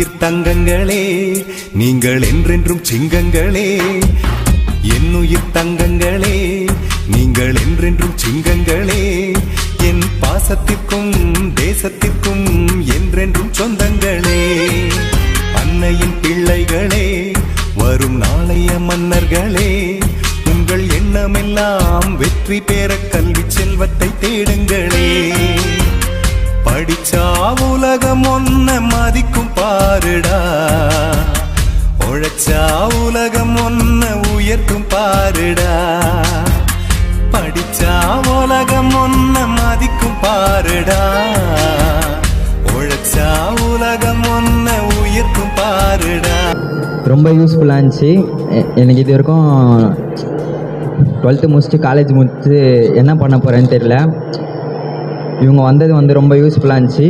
என்னுயிர் தங்கங்களே, நீங்கள் என்றென்றும் சிங்கங்களே. என்னுயிர் தங்கங்களே, நீங்கள் என்றென்றும் சிங்கங்களே. என் பாசத்திற்கும் தேசத்திற்கும் என்றென்றும் சொந்தங்களே. அன்னையின் பிள்ளைகளே, வரும் நாளைய மன்னர்களே, உங்கள் எண்ணமெல்லாம் வெற்றி பெற கல்வி செல்வத்தை தேடுங்களே. படிச்சா உலகம் ஒன்ன மதிக்கும் பாருடா, உழைச்சா உலகம் ஒன்ன உயர்த்தும் பாருடா. படிச்சா உலகம் ஒன்ன மதிக்கும் பாருடா, உழைச்சா உலகம் ஒன்ன உயர்த்தும் பாருடா. ரொம்ப யூஸ்ஃபுல்லாக இருந்துச்சு. எனக்கு இது வரைக்கும் 12th முடிச்சுட்டு காலேஜ் முடிச்சு என்ன பண்ண போகிறேன்னு தெரியல. இவங்க வந்தது ரொம்ப யூஸ்ஃபுல்லாக இருந்துச்சு.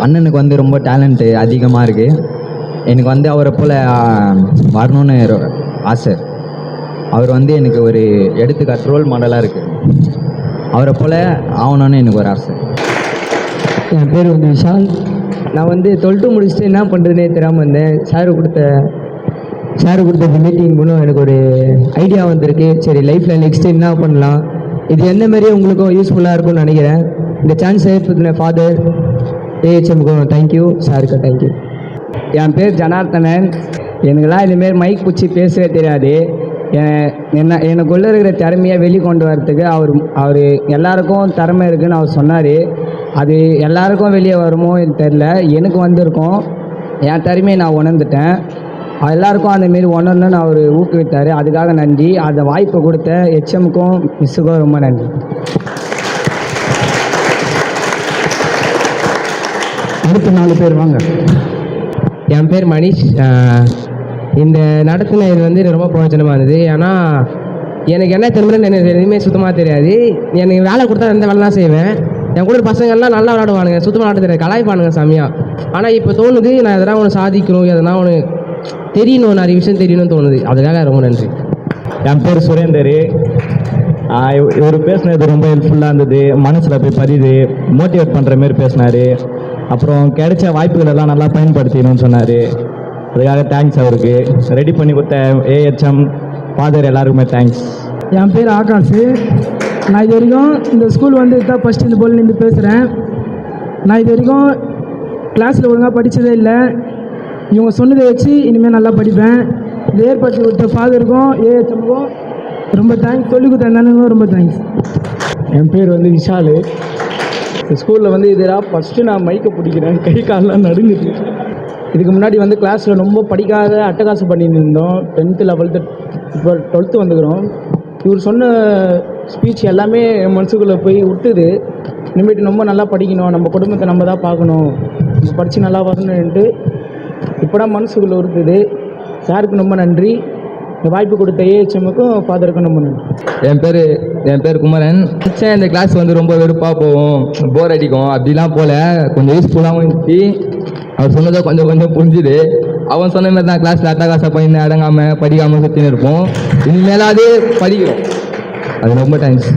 அண்ணனுக்கு ரொம்ப டேலண்ட்டு அதிகமாக இருக்குது. எனக்கு அவரை போல் வரணும்னு ஆசை. அவர் எனக்கு ஒரு எடுத்துக்காட்டு ரோல் மாடலாக இருக்குது. அவரை போல் ஆகணும்னு எனக்கு ஒரு ஆசை. என் பேர் விஷால். நான் 12th முடிச்சுட்டு என்ன பண்ணுறதுனே தெரியாமல் இருந்தேன். சார் கொடுத்த மீட்டிங் மூலம் எனக்கு ஒரு ஐடியா வந்திருக்கு. சரி, லைஃப்பில் நெக்ஸ்ட்டு என்ன பண்ணலாம், இது என்ன மாதிரியே உங்களுக்கும் யூஸ்ஃபுல்லாக இருக்கும்னு நினைக்கிறேன். இந்த சான்ஸ் ஏற்படுத்தின ஃபாதர் ஏஹெச்எம்க்கும் தேங்க்யூ, சாருக்கு தேங்க்யூ. என் பேர் ஜனார்த்தனன். எனக்குலாம் இதுமாரி மைக் பிடிச்சி பேசவே தெரியாது. எனக்குள்ளே இருக்கிற திறமையை வெளிக்கொண்டு வரத்துக்கு அவர் எல்லாருக்கும் திறமை இருக்குதுன்னு அவர் சொன்னார். அது எல்லாருக்கும் வெளியே வருமோ தெரில, எனக்கு வந்திருக்கோம். என் திறமையை நான் உணர்ந்துட்டேன். எல்லாருக்கும் அந்தமாரி உணரணுன்னு அவர் ஊக்குவித்தார். அதுக்காக நன்றி. அந்த வாய்ப்பை கொடுத்த ஹெச்எம்க்கும் மிஸ்ஸுக்கும் ரொம்ப நன்றி. அடுத்த 4 பேர் வாங்க. என் பேர் மணிஷ். இந்த நடத்தின இது ரொம்ப பிரயோஜனமாக இருந்தது. ஏன்னா எனக்கு என்ன தெரியுமே எனக்கு எதுவுமே சுத்தமாக தெரியாது. எனக்கு வேலை கொடுத்தா எந்த வேலை தான் செய்வேன். என் கூட பசங்கள்லாம் நல்லா விளாடுவானுங்க, சுத்தமாக விளாட தெரியாது, கலாய்ப்பானுங்க செம்மையாக. ஆனால் இப்போ தோணுது நான் எதனா ஒன்று சாதிக்கணும், எதனா ஒன்று தெரியணும், நிறைய விஷயம் தெரியணும்னு தோணுது. அதுக்காக ரொம்ப நன்றி. என் பேர் சுரேந்தர். இவர் பேசினது ரொம்ப ஹெல்ப்ஃபுல்லாக இருந்தது. மனசில் போய் பதிது, மோட்டிவேட் பண்ணுற மாரி பேசினார். அப்புறம் கிடைச்ச வாய்ப்புகளெல்லாம் நல்லா பயன்படுத்திக்கணும்னு சொன்னார். அதுக்காக தேங்க்ஸ் அவருக்கு. ரெடி பண்ணி கொடுத்த ஏஹெச்எம் ஃபாதர் எல்லாருக்குமே தேங்க்ஸ். என் பேர் ஆகாஷ். நான் இது வரைக்கும் இந்த ஸ்கூல் இதுதான் ஃபஸ்ட்டு இந்த போல் நின்று பேசுகிறேன். நான் இது வரைக்கும் கிளாஸில் ஒழுங்காக படித்ததே இல்லை. இவங்க சொன்னதை வச்சு இனிமேல் நல்லா படிப்பேன். இதை ஏற்படுத்தி கொடுத்த ஃபாதருக்கும் ஏஹெச்எம்க்கும் ரொம்ப தேங்க்ஸ். சொல்லிக் கொடுத்த அண்ணனுக்கும் ரொம்ப தேங்க்ஸ். என் பேர் விஷால். ஸ்கூலில் இதெல்லாம் ஃபஸ்ட்டு நான் மைக்கை பிடிக்கிறேன், கை காலெலாம் நடுங்குது. இதுக்கு முன்னாடி கிளாஸில் ரொம்ப படிக்காத அட்டகாசம் பண்ணிட்டு இருந்தோம். 10th 11th இப்போ 12th வந்துக்கிறோம். இவர் சொன்ன ஸ்பீச் எல்லாமே என் மனசுக்குள்ளே போய் விட்டுது. இனிமேட்டு ரொம்ப நல்லா படிக்கணும், நம்ம குடும்பத்தை நம்ம தான் பார்க்கணும், நம்ம படித்து நல்லா வரணுன்ட்டு இப்போ தான் மனசுக்குள்ளே இருக்குது. சாருக்கு ரொம்ப நன்றி. இந்த வாய்ப்பு கொடுத்த ஏஹெச்எம்முக்கும் ஃபாதருக்கும் ரொம்ப நன்றி. என் பேர் குமரன். இந்த கிளாஸ் ரொம்ப வெறுப்பாக போகும், போர் அடிக்கும். அப்படிலாம் போல் கொஞ்சம் யூஸ்ஃபுல்லாகவும் இருந்துச்சு. அவர் சொன்னதை கொஞ்சம் புரிஞ்சுது. அவன் சொன்ன மாதிரி தான் கிளாஸில் அட்டகாசம் பண்ணி அடங்காமல் படிக்காமல் சுற்றின்னு இருப்போம். இனிமேலாவது படிக்கிறோம். அது ரொம்ப தேங்க்ஸ்.